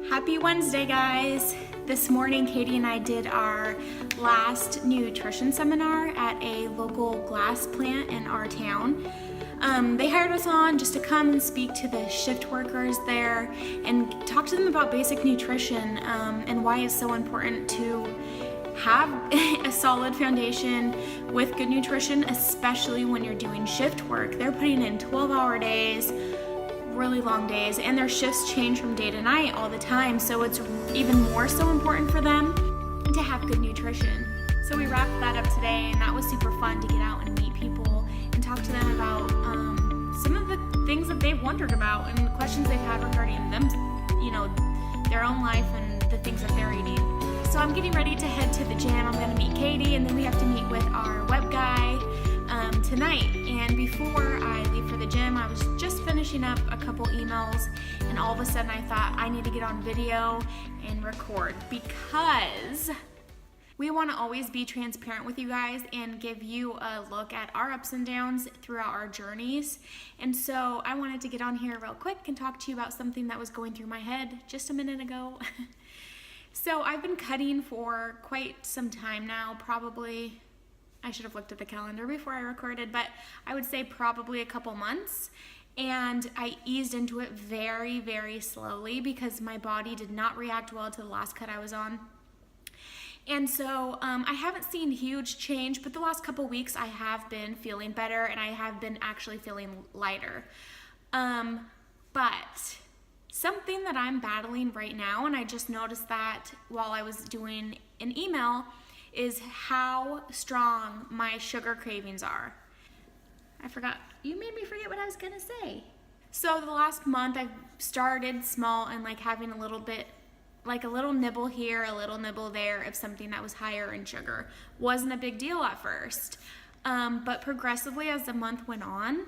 Happy Wednesday, guys! This morning, Katie and I did our last nutrition seminar at a local glass plant in our town. They hired us on just to come and speak to the shift workers there and talk to them about basic nutrition and why it's so important to have a solid foundation with good nutrition, especially when you're doing shift work. They're putting in 12-hour days, really long days, and their shifts change from day to night all the time, so it's even more so important for them to have good nutrition. So we wrapped that up today, and that was super fun to get out and meet people and talk to them about some of the things that they've wondered about and the questions they've had regarding them, their own life and the things that they're eating. So I'm getting ready to head to the gym. I'm going to meet Katie, and then we have to meet with our web guy tonight. And before I leave for the gym, I was just finishing up a couple emails, and all of a sudden I thought I need to get on video and record because we want to always be transparent with you guys and give you a look at our ups and downs throughout our journeys. And so I wanted to get on here real quick and talk to you about something that was going through my head just a minute ago. So I've been cutting for quite some time now, probably, I should have looked at the calendar before I recorded, but I would say probably a couple months. And I eased into it very, very slowly because my body did not react well to the last cut I was on. And so I haven't seen huge change, but the last couple weeks I have been feeling better and I have been actually feeling lighter. But something that I'm battling right now, and I just noticed that while I was doing an email, is how strong my sugar cravings are. I forgot, you made me forget what I was gonna say. So the last month I've started small and having a little bit, a little nibble here, a little nibble there of something that was higher in sugar. Wasn't a big deal at first, but progressively as the month went on,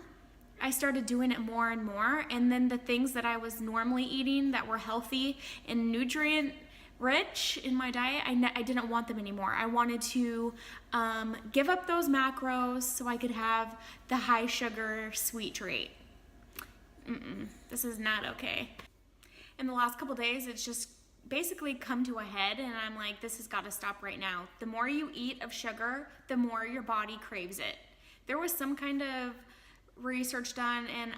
I started doing it more and more, and then the things that I was normally eating that were healthy and nutrient rich in my diet, I didn't want them anymore. I wanted to give up those macros so I could have the high sugar sweet treat. This is not okay. In the last couple days, it's just basically come to a head, and I'm like, this has got to stop right now. The more you eat of sugar, the more your body craves it. There was some kind of research done, and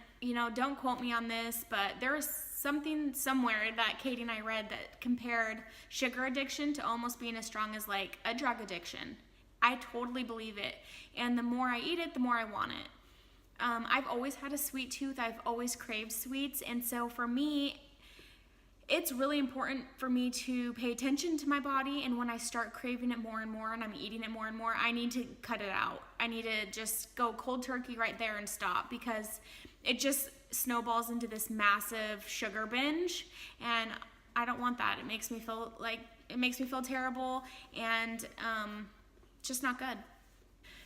don't quote me on this, but there was something somewhere that Katie and I read that compared sugar addiction to almost being as strong as a drug addiction. I totally believe it, and the more I eat it, the more I want it. I've always had a sweet tooth. I've always craved sweets, and so for me, it's really important for me to pay attention to my body, and when I start craving it more and more and I'm eating it more and more, I need to cut it out. I need to just go cold turkey right there and stop, because it just snowballs into this massive sugar binge, and I don't want that. It makes me feel terrible, and just not good.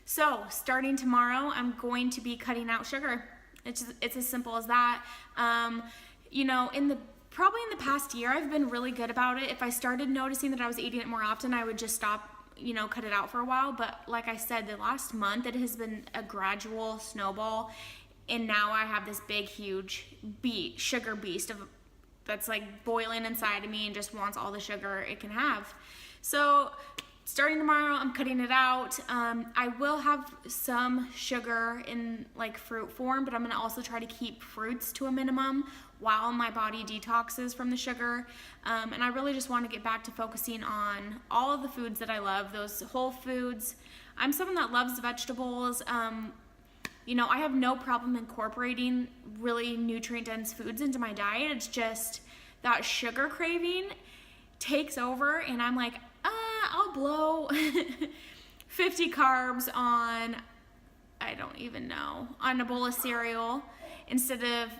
So starting tomorrow, I'm going to be cutting out sugar. It's as simple as that. Probably in the past year, I've been really good about it. If I started noticing that I was eating it more often, I would just stop, cut it out for a while. But like I said, the last month, it has been a gradual snowball. And now I have this big, huge sugar beast that's boiling inside of me and just wants all the sugar it can have. So starting tomorrow, I'm cutting it out. I will have some sugar in fruit form, but I'm gonna also try to keep fruits to a minimum while my body detoxes from the sugar. And I really just want to get back to focusing on all of the foods that I love, those whole foods. I'm someone that loves vegetables. I have no problem incorporating really nutrient-dense foods into my diet. It's just that sugar craving takes over, and I'm like, I'll blow 50 carbs on, I don't even know, on a bowl of cereal instead of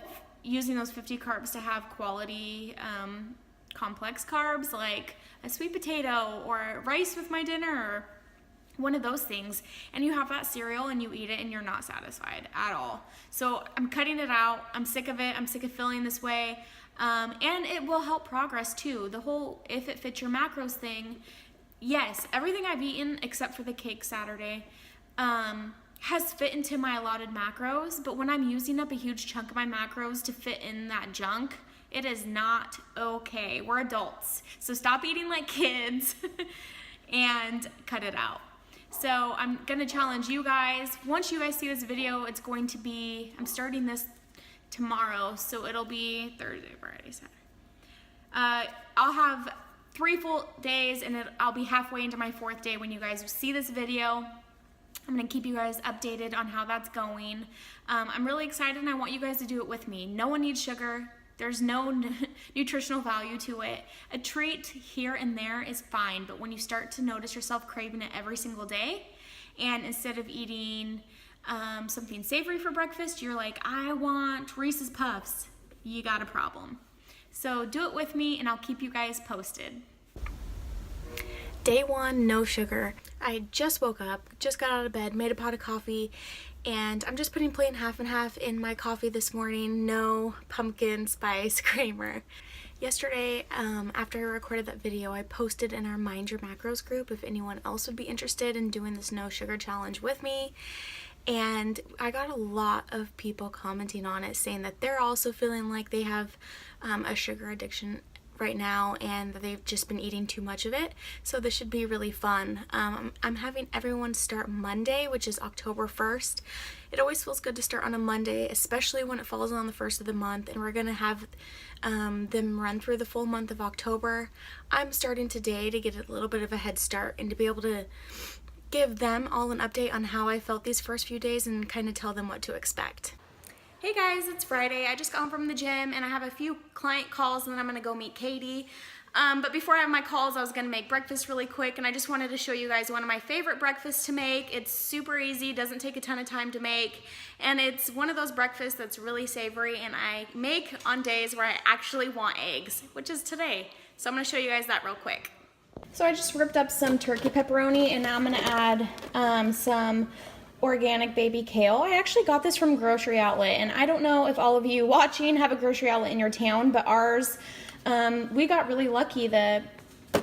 using those 50 carbs to have quality complex carbs like a sweet potato or rice with my dinner or one of those things. And you have that cereal and you eat it and you're not satisfied at all. So I'm cutting it out. I'm sick of it. I'm sick of feeling this way. And it will help progress too. The whole if it fits your macros thing, yes, everything I've eaten except for the cake Saturday has fit into my allotted macros, but when I'm using up a huge chunk of my macros to fit in that junk, It is not okay. We're adults, so stop eating like kids and cut it out. So I'm gonna challenge you guys. Once you guys see this video, it's going to be, I'm starting this tomorrow, so it'll be Thursday, Friday, Saturday. I'll have 3 full days, and I'll be halfway into my 4th day when you guys see this video. I'm gonna keep you guys updated on how that's going. I'm really excited, and I want you guys to do it with me. No one needs sugar. There's no nutritional value to it. A treat here and there is fine, but when you start to notice yourself craving it every single day, and instead of eating something savory for breakfast, you're like, I want Reese's Puffs, you got a problem. So do it with me, and I'll keep you guys posted. Day 1, no sugar. I just woke up, just got out of bed, made a pot of coffee, and I'm just putting plain half and half in my coffee this morning. No pumpkin spice creamer. Yesterday, after I recorded that video, I posted in our Mind Your Macros group if anyone else would be interested in doing this no sugar challenge with me. And I got a lot of people commenting on it, saying that they're also feeling like they have a sugar addiction right now and that they've just been eating too much of it. So this should be really fun. I'm having everyone start Monday, which is October 1st. It always feels good to start on a Monday, especially when it falls on the 1st of the month, and we're gonna have them run through the full month of October. I'm starting today to get a little bit of a head start and to be able to give them all an update on how I felt these first few days and kind of tell them what to expect. Hey guys, it's Friday. I just got home from the gym and I have a few client calls, and then I'm gonna go meet Katie. But before I have my calls, I was gonna make breakfast really quick, and I just wanted to show you guys one of my favorite breakfasts to make. It's super easy, doesn't take a ton of time to make, and it's one of those breakfasts that's really savory, and I make on days where I actually want eggs, which is today. So I'm gonna show you guys that real quick. So I just ripped up some turkey pepperoni, and now I'm gonna add some organic baby kale. I actually got this from Grocery Outlet, and I don't know if all of you watching have a grocery outlet in your town, but ours, we got really lucky. The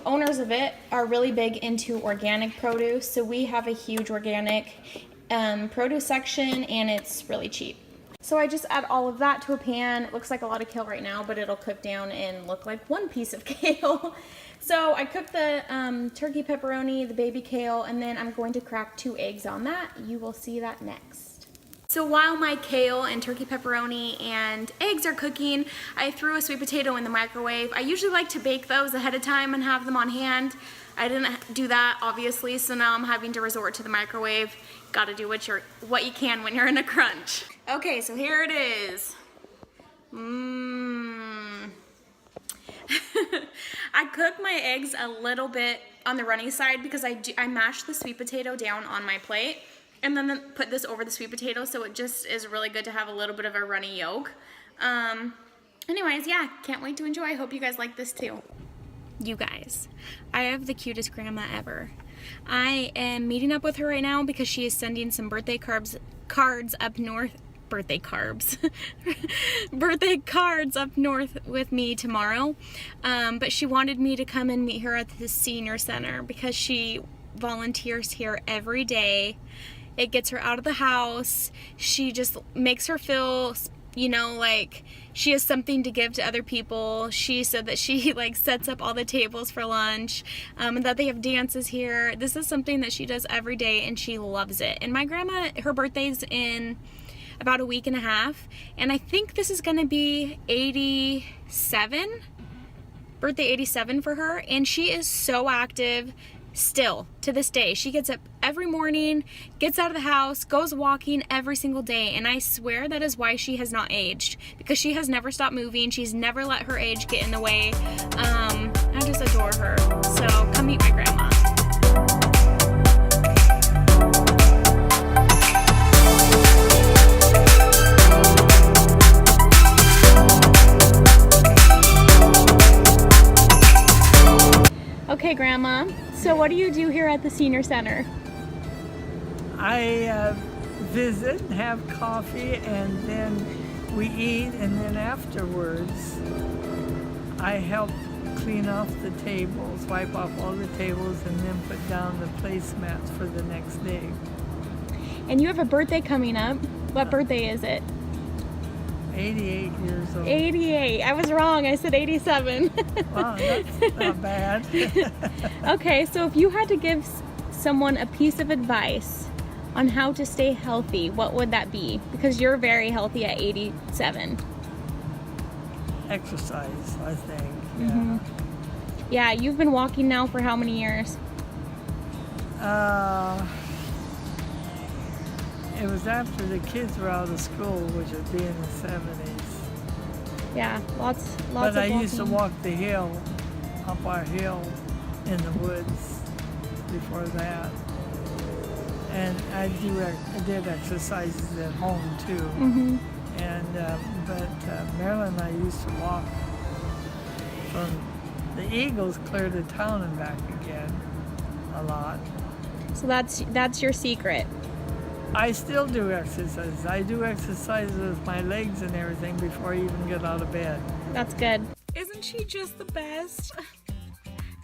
owners of it are really big into organic produce, so we have a huge organic produce section, and it's really cheap. So I just add all of that to a pan. It looks like a lot of kale right now, but it'll cook down and look like one piece of kale. So I cooked the turkey pepperoni, the baby kale, and then I'm going to crack 2 eggs on that. You will see that next. So while my kale and turkey pepperoni and eggs are cooking, I threw a sweet potato in the microwave. I usually like to bake those ahead of time and have them on hand. I didn't do that, obviously, so now I'm having to resort to the microwave. Gotta do what you can when you're in a crunch. Okay, so here it is. I cook my eggs a little bit on the runny side because I mash the sweet potato down on my plate and then put this over the sweet potato, so it just is really good to have a little bit of a runny yolk. Anyways, yeah, can't wait to enjoy. I hope you guys like this too. You guys, I have the cutest grandma ever. I am meeting up with her right now because she is sending some birthday cards up north. Birthday cards up north with me tomorrow, but she wanted me to come and meet her at the senior center because she volunteers here every day. It gets her out of the house. She just makes her feel, you know, like she has something to give to other people. She said that she like sets up all the tables for lunch, and that they have dances here. This is something that she does every day, and she loves it. And my grandma, her birthday's in about a week and a half, and I think this is gonna be 87, birthday 87 for her, and she is so active still to this day. She gets up every morning, gets out of the house, goes walking every single day, and I swear that is why she has not aged, because she has never stopped moving. She's never let her age get in the way. I just adore her. So come meet my grandma. Okay, Grandma, so what do you do here at the senior center? I visit, have coffee, and then we eat, and then afterwards I help clean off the tables, wipe off all the tables, and then put down the placemats for the next day. And you have a birthday coming up. What birthday is it? 88 years old. 88. I was wrong. I said 87. Wow, that's not bad. Okay, so if you had to give someone a piece of advice on how to stay healthy, what would that be? Because you're very healthy at 87. Exercise, I think. Yeah. Mm-hmm. Yeah, you've been walking now for how many years? It was after the kids were out of school, which would be in the 70s. Yeah, lots But of I walking. used to walk the hill, up our hill in the woods before that. And I did exercises at home too. Mm-hmm. And but Marilyn and I used to walk from the Eagles clear to town and back again a lot. So that's your secret. I still do exercises. I do exercises with my legs and everything before I even get out of bed. That's good. Isn't she just the best?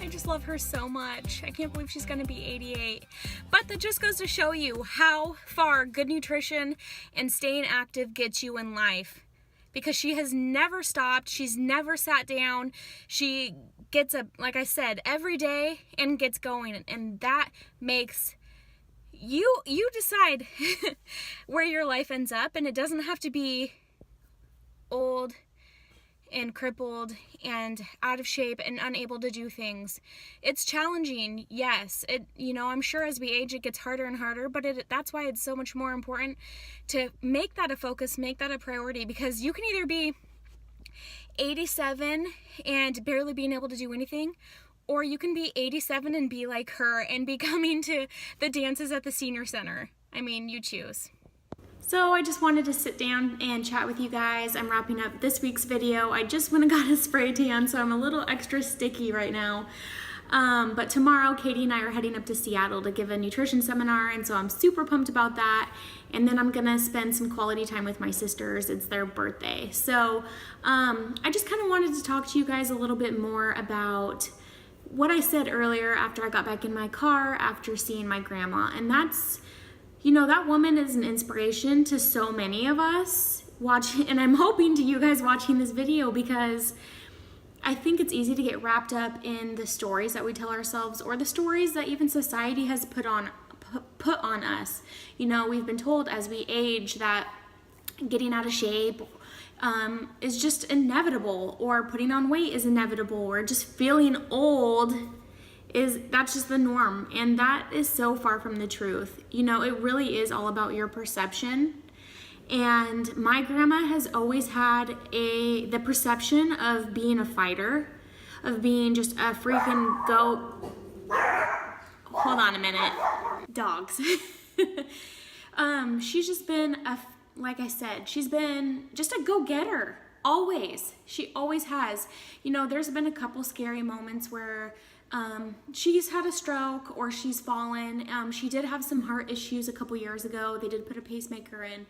I just love her so much. I can't believe she's gonna be 88. But that just goes to show you how far good nutrition and staying active gets you in life. Because she has never stopped, she's never sat down. She gets up, like I said, every day and gets going. And that makes you decide where your life ends up, and it doesn't have to be old and crippled and out of shape and unable to do things. It's challenging, yes. I'm sure as we age it gets harder and harder, but that's why it's so much more important to make that a focus, make that a priority, because you can either be 87 and barely being able to do anything, or you can be 87 and be like her and be coming to the dances at the senior center. I mean, you choose. So I just wanted to sit down and chat with you guys. I'm wrapping up this week's video. I just went and got a spray tan, so I'm a little extra sticky right now. But tomorrow, Katie and I are heading up to Seattle to give a nutrition seminar, and so I'm super pumped about that. And then I'm gonna spend some quality time with my sisters. It's their birthday. So I just kind of wanted to talk to you guys a little bit more about what I said earlier after I got back in my car after seeing my grandma. And that's, that woman is an inspiration to so many of us watching, and I'm hoping to you guys watching this video, because I think it's easy to get wrapped up in the stories that we tell ourselves, or the stories that even society has put on us. We've been told as we age that getting out of shape is just inevitable, or putting on weight is inevitable, or just feeling old that's just the norm. And that is so far from the truth. It really is all about your perception. And my grandma has always had the perception of being a fighter, of being just a freaking hold on a minute, dogs. She's just been like I said, she's been just a go-getter, always. She always has. There's been a couple scary moments where she's had a stroke or she's fallen. She did have some heart issues a couple years ago. They did put a pacemaker in.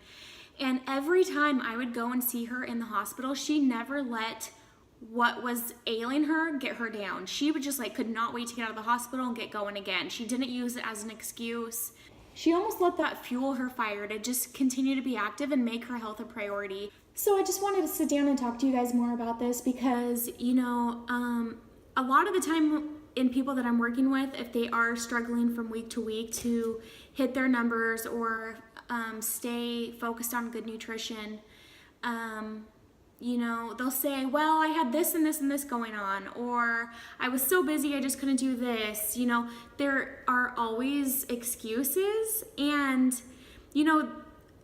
And every time I would go and see her in the hospital, she never let what was ailing her get her down. She would just could not wait to get out of the hospital and get going again. She didn't use it as an excuse. She almost let that fuel her fire to just continue to be active and make her health a priority. So I just wanted to sit down and talk to you guys more about this, because, a lot of the time in people that I'm working with, if they are struggling from week to week to hit their numbers or stay focused on good nutrition, they'll say, well, I had this and this and this going on, or I was so busy I just couldn't do this. There are always excuses, and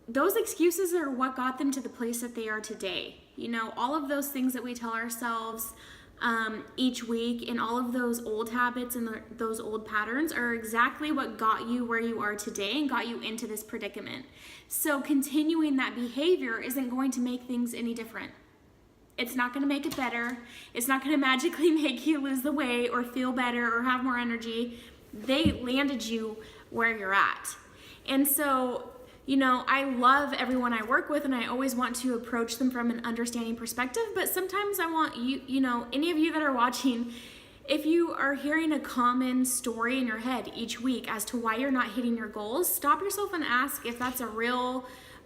those excuses are what got them to the place that they are today. All of those things that we tell ourselves each week, and all of those old habits and those old patterns are exactly what got you where you are today and got you into this predicament. So continuing that behavior isn't going to make things any different. It's not going to make it better. It's not going to magically make you lose the weight or feel better or have more energy. They landed you where you're at. And so, I love everyone I work with, and I always want to approach them from an understanding perspective, but sometimes I want you, any of you that are watching, if you are hearing a common story in your head each week as to why you're not hitting your goals, stop yourself and ask if that's a real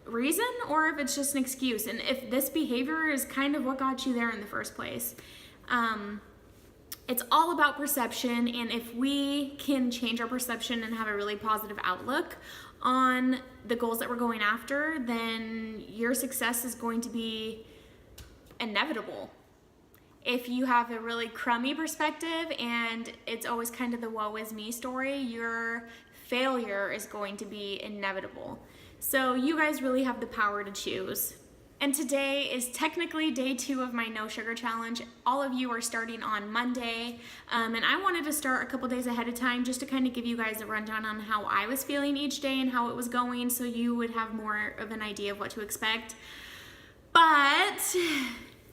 reason or if it's just an excuse, and if this behavior is kind of what got you there in the first place. It's all about perception, and if we can change our perception and have a really positive outlook on the goals that we're going after, then your success is going to be inevitable. If you have a really crummy perspective and it's always kind of the woe is me story, your failure is going to be inevitable. So you guys really have the power to choose. And today is technically day 2 of my no sugar challenge. All of you are starting on Monday. And I wanted to start a couple days ahead of time just to kind of give you guys a rundown on how I was feeling each day and how it was going, so you would have more of an idea of what to expect. But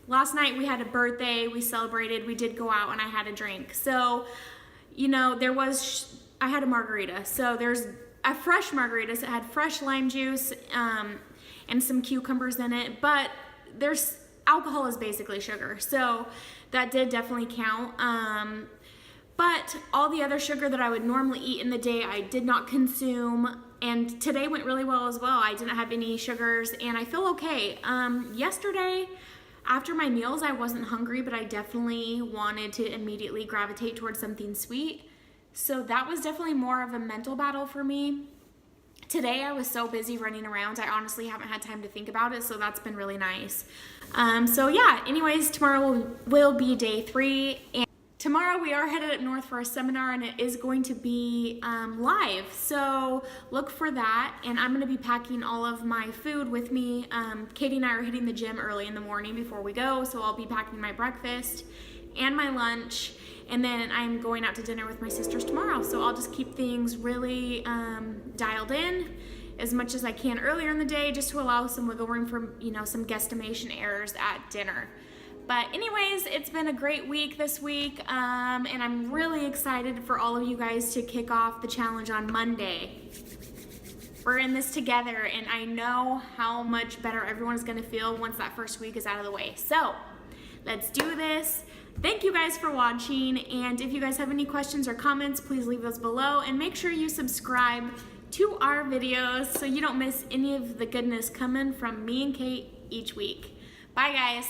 last night we had a birthday, we celebrated, we did go out, and I had a drink. So, you know, I had a margarita. So there's a fresh margarita, so it had fresh lime juice, and some cucumbers in it, but alcohol is basically sugar, so that did definitely count. But all the other sugar that I would normally eat in the day, I did not consume, and today went really well as well. I didn't have any sugars, and I feel okay. Yesterday, after my meals, I wasn't hungry, but I definitely wanted to immediately gravitate towards something sweet, so that was definitely more of a mental battle for me. Today I was so busy running around, I honestly haven't had time to think about it, so that's been really nice. So yeah, anyways, tomorrow will be day 3, and tomorrow we are headed up north for a seminar, and it is going to be live, so look for that. And I'm going to be packing all of my food with me. Katie and I are hitting the gym early in the morning before we go, so I'll be packing my breakfast and my lunch, and then I'm going out to dinner with my sisters tomorrow, so I'll just keep things really dialed in as much as I can earlier in the day, just to allow some wiggle room for, you know, some guesstimation errors at dinner. But anyways, it's been a great week this week, and I'm really excited for all of you guys to kick off the challenge on Monday. We're in this together, and I know how much better everyone is going to feel once that first week is out of the way. So let's do this. Thank you guys for watching, and if you guys have any questions or comments, please leave those below, and make sure you subscribe to our videos so you don't miss any of the goodness coming from me and Kate each week. Bye guys.